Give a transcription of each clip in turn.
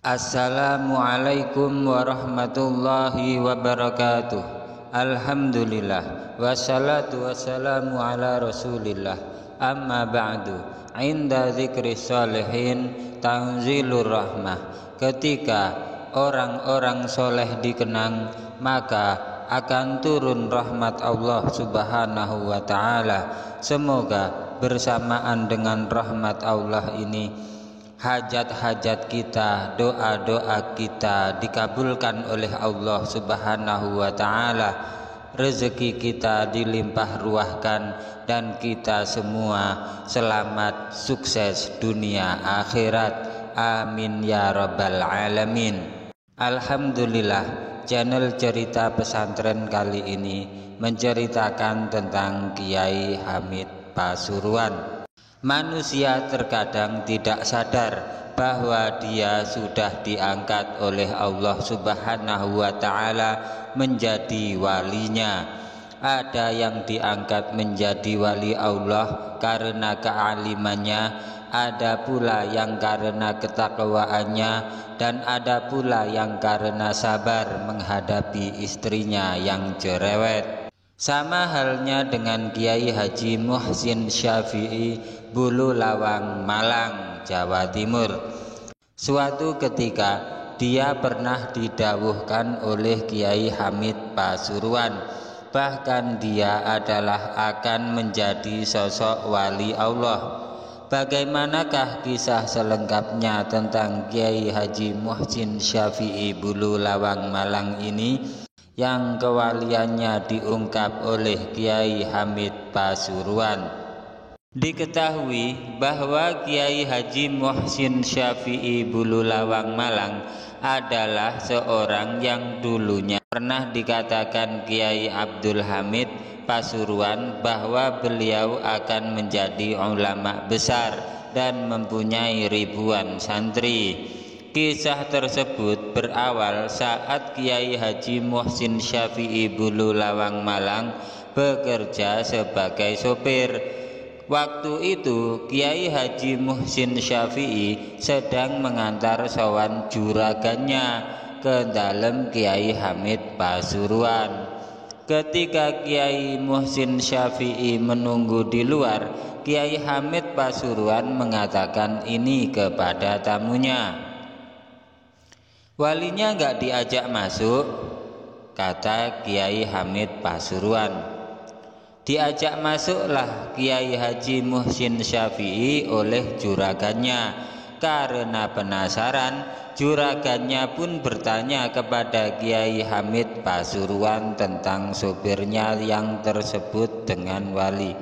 Assalamualaikum warahmatullahi wabarakatuh. Alhamdulillah wassalatu wassalamu ala rasulillah. Amma ba'du. Inda zikri salihin tanzilur rahmah. Ketika orang-orang soleh dikenang, maka akan turun rahmat Allah subhanahu wa ta'ala. Semoga bersamaan dengan rahmat Allah ini hajat-hajat kita, doa-doa kita dikabulkan oleh Allah subhanahu wa ta'ala. Rezeki kita dilimpah ruahkan dan kita semua selamat, sukses dunia akhirat. Amin ya rabbal alamin. Alhamdulillah, channel cerita pesantren kali ini menceritakan tentang Kiai Hamid Pasuruan. Manusia terkadang tidak sadar bahwa dia sudah diangkat oleh Allah subhanahu wa ta'ala menjadi walinya. Ada yang diangkat menjadi wali Allah karena kealimannya, ada pula yang karena ketakwaannya, dan ada pula yang karena sabar menghadapi istrinya yang cerewet. Sama halnya dengan Kiai Haji Muhsin Syafi'i Bulu Lawang, Malang, Jawa Timur. Suatu ketika dia pernah didawuhkan oleh Kiai Hamid Pasuruan, bahkan dia adalah akan menjadi sosok wali Allah. Bagaimanakah kisah selengkapnya tentang Kiai Haji Muhsin Syafi'i Bulu Lawang, Malang ini yang kewaliannya diungkap oleh Kiai Hamid Pasuruan? Diketahui bahwa Kiai Haji Muhsin Syafi'i Bulu Lawang, Malang adalah seorang yang dulunya pernah dikatakan Kiai Abdul Hamid Pasuruan bahwa beliau akan menjadi ulama besar dan mempunyai ribuan santri. Kisah tersebut berawal saat Kiai Haji Muhsin Syafi'i Bulu Lawang, Malang bekerja sebagai sopir. Waktu itu Kiai Haji Muhsin Syafi'i sedang mengantar sawan juragannya ke dalam Kiai Hamid Pasuruan. Ketika Kiai Muhsin Syafi'i menunggu di luar, Kiai Hamid Pasuruan mengatakan ini kepada tamunya. Walinya nggak diajak masuk, kata Kiai Hamid Pasuruan. Diajak masuklah Kiai Haji Muhsin Syafi'i oleh juragannya. Karena penasaran, juragannya pun bertanya kepada Kiai Hamid Pasuruan tentang sopirnya yang tersebut dengan wali.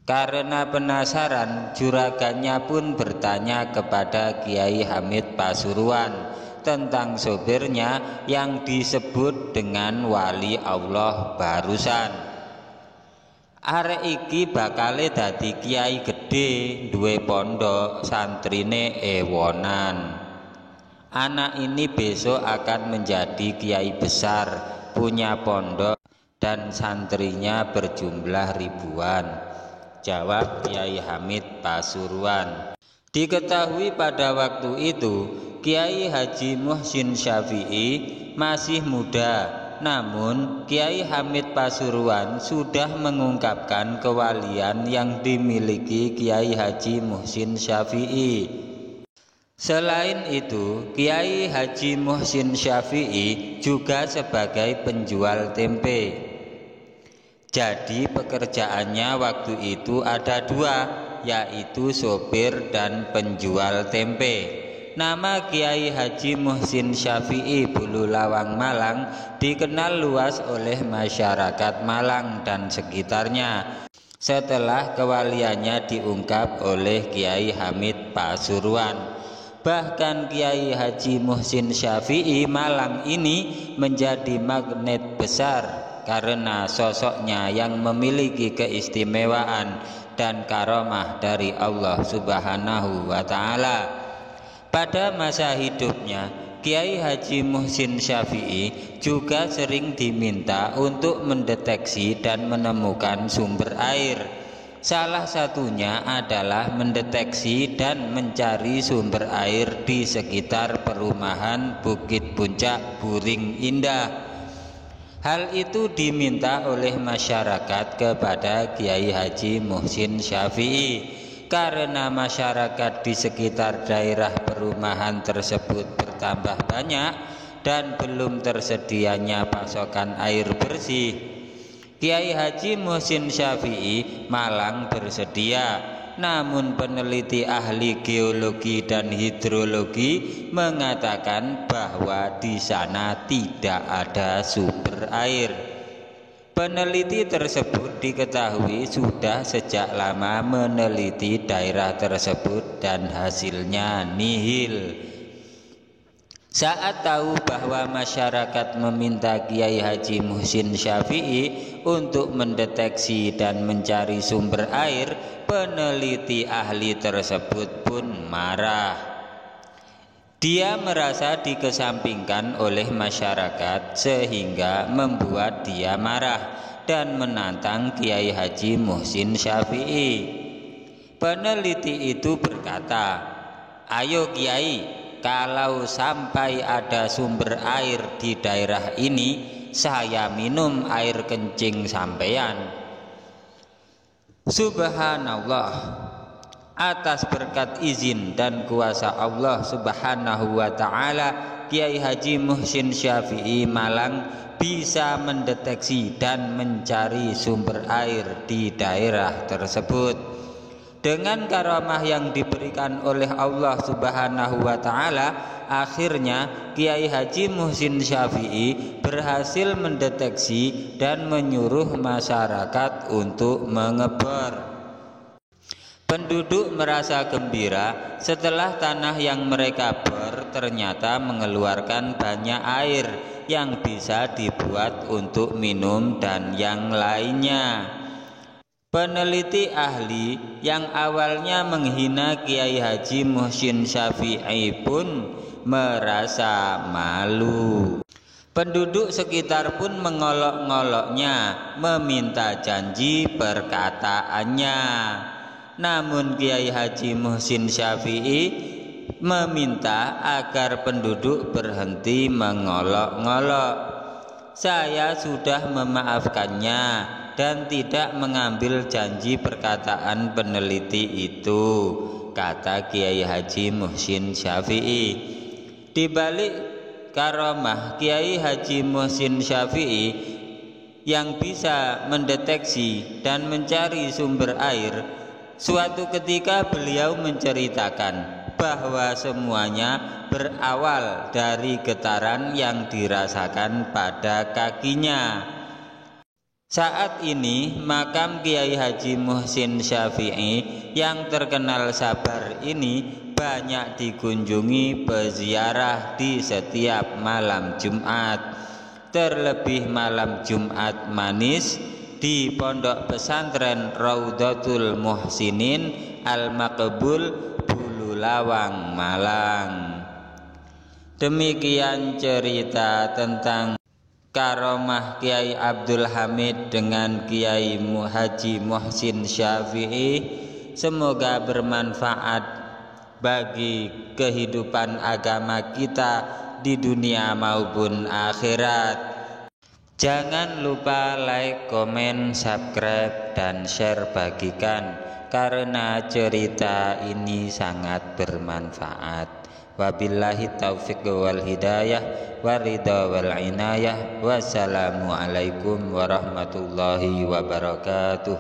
Karena penasaran, juragannya pun bertanya kepada Kiai Hamid Pasuruan tentang sopirnya yang disebut dengan wali Allah barusan. Arek iki bakale dadi kiai gede, duwe pondok, santrine ewonan. Anak ini besok akan menjadi kiai besar, punya pondok dan santrinya berjumlah ribuan, jawab Kiai Hamid Pasuruan. Diketahui pada waktu itu Kiai Haji Muhsin Syafi'i masih muda, namun Kiai Hamid Pasuruan sudah mengungkapkan kewalian yang dimiliki Kiai Haji Muhsin Syafi'i. Selain itu, Kiai Haji Muhsin Syafi'i juga sebagai penjual tempe. Jadi pekerjaannya waktu itu ada dua, yaitu sopir dan penjual tempe. Nama Kiai Haji Muhsin Syafi'i Bulu Lawang, Malang dikenal luas oleh masyarakat Malang dan sekitarnya setelah kewaliannya diungkap oleh Kiai Hamid Pasuruan. Bahkan Kiai Haji Muhsin Syafi'i Malang ini menjadi magnet besar karena sosoknya yang memiliki keistimewaan dan karomah dari Allah subhanahu wa ta'ala. Pada masa hidupnya, Kiai Haji Muhsin Syafi'i juga sering diminta untuk mendeteksi dan menemukan sumber air. Salah satunya adalah mendeteksi dan mencari sumber air di sekitar perumahan Bukit Puncak Buring Indah. Hal itu diminta oleh masyarakat kepada Kiai Haji Muhsin Syafi'i karena masyarakat di sekitar daerah perumahan tersebut bertambah banyak dan belum tersedianya pasokan air bersih. Kiai Haji Muhsin Syafi'i Malang bersedia, namun peneliti ahli geologi dan hidrologi mengatakan bahwa di sana tidak ada sumber air. Peneliti tersebut diketahui sudah sejak lama meneliti daerah tersebut dan hasilnya nihil. Saat tahu bahwa masyarakat meminta Kiai Haji Muhsin Syafi'i untuk mendeteksi dan mencari sumber air, peneliti ahli tersebut pun marah. Dia merasa dikesampingkan oleh masyarakat sehingga membuat dia marah dan menantang Kiai Haji Muhsin Syafi'i. Peneliti itu berkata, "Ayo Kiai, kalau sampai ada sumber air di daerah ini, saya minum air kencing sampean." Subhanallah, atas berkat izin dan kuasa Allah Subhanahu wa ta'ala, Kiai Haji Muhsin Syafi'i Malang bisa mendeteksi dan mencari sumber air di daerah tersebut. Dengan karamah yang diberikan oleh Allah Subhanahu wa ta'ala, akhirnya Kiai Haji Muhsin Syafi'i berhasil mendeteksi dan menyuruh masyarakat untuk mengebor. Penduduk merasa gembira setelah tanah yang mereka bor ternyata mengeluarkan banyak air yang bisa dibuat untuk minum dan yang lainnya. Peneliti ahli yang awalnya menghina Kiai Haji Muhsin Syafi'i pun merasa malu. Penduduk sekitar pun mengolok-ngoloknya, meminta janji perkataannya. Namun Kiai Haji Muhsin Syafi'i meminta agar penduduk berhenti mengolok-ngolok. "Saya sudah memaafkannya dan tidak mengambil janji perkataan peneliti itu," kata Kiai Haji Muhsin Syafi'i. Di balik karamah Kiai Haji Muhsin Syafi'i yang bisa mendeteksi dan mencari sumber air, suatu ketika beliau menceritakan bahwa semuanya berawal dari getaran yang dirasakan pada kakinya. Saat ini makam Kiai Haji Muhsin Syafi'i yang terkenal sabar ini banyak dikunjungi peziarah di setiap malam Jumat, terlebih malam Jumat Manis di Pondok Pesantren Raudhatul Muhsinin Al-Maqbul Bululawang, Malang. Demikian cerita tentang karamah Kiai Abdul Hamid dengan Kiai Haji Muhsin Syafi'i. Semoga bermanfaat bagi kehidupan agama kita di dunia maupun akhirat. Jangan lupa like, komen, subscribe, dan share, bagikan karena cerita ini sangat bermanfaat. Wabillahi taufiq wal hidayah waridha wal inayah. Wassalamualaikum warahmatullahi wabarakatuh.